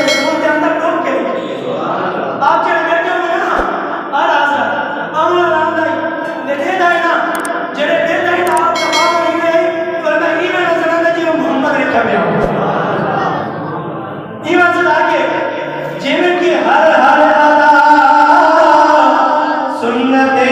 रसूल के अंदर डूब के आप जो बैठे हुए ना और आजा अमर रामदाई ने दे दाई ना जेरे दे दाई ना आप तमाम नहीं गए पर मैं ई में नजर आंदा जी मोहम्मद लिखा गया ई वजह आगे जिमें की हर हर अदा सुन्नते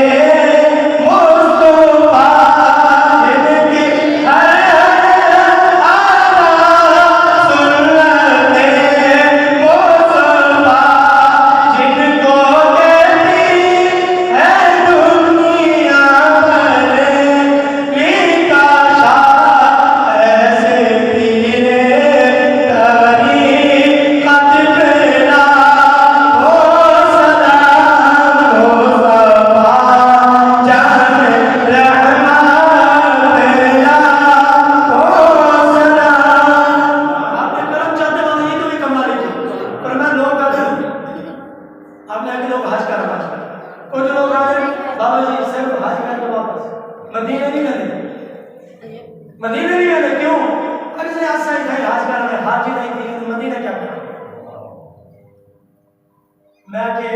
मदीने नहीं गए क्यों? अरे से आशा ही था हाज करने हाजी नहीं थी तो मदीना क्या करा? मैं के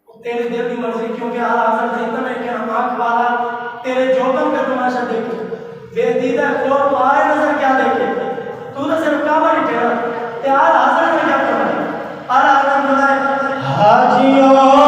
तेरे दिल की मर्जी क्योंकि आला हज़रत ने इतना कि हम आँख वाला तेरे जोबन का तमाशा देखे बेदीदा खोर तो आए नजर क्या देखे तू तो सिर्फ काबा नहीं ठहरा ते आला हज़रत ने क्या करना आला हज़रत ने हाजियों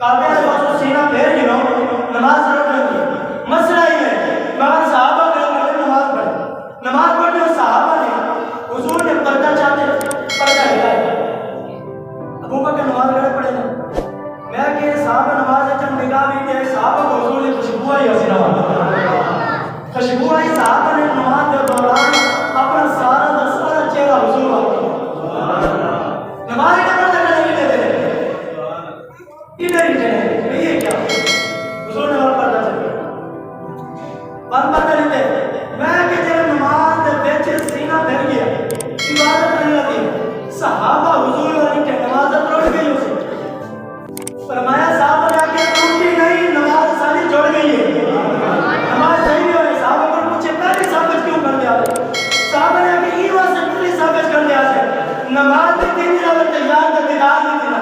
काबे के पास सीना फेर गिनो नमाज रोक लगी मसला ही है मगर सहाबा के लोग नमाज पढ़े और सहाबा ने हुजूर ने पर्दा चाहते पर्दा हिलाया अबू बकर नमाज गड़े पड़े ना मैं के सहाबा नमाज जब निगाह भी दे सहाबा को हुजूर ने खुशबू आई हसीना खुशबू आई सहाबा ने नमाज के दौरान अपना सारा चेहरा हुजूर नमाज का पर्दा नहीं लेते इधर ही चले ये क्या हुजूर ने और पर्दा चले पर्दा लेते मैं के जब नमाज दे बेच सीना भर गया इबादत करने लगी सहाबा हुजूर वाली के नमाज टूट गई उसे फरमाया साहब ने आके टूटी नहीं नमाज सारी जुड़ गई है नमाज सही हो रही साहब को पूछे पहले साबित क्यों कर दिया साहब ने आके ई वास्ते पहले साबित कर दिया से नमाज में तीन जगह तैयार कर दिखा दी थी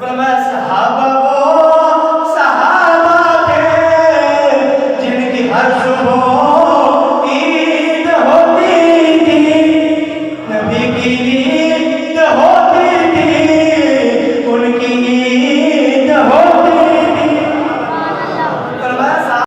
फरमाया सहाबा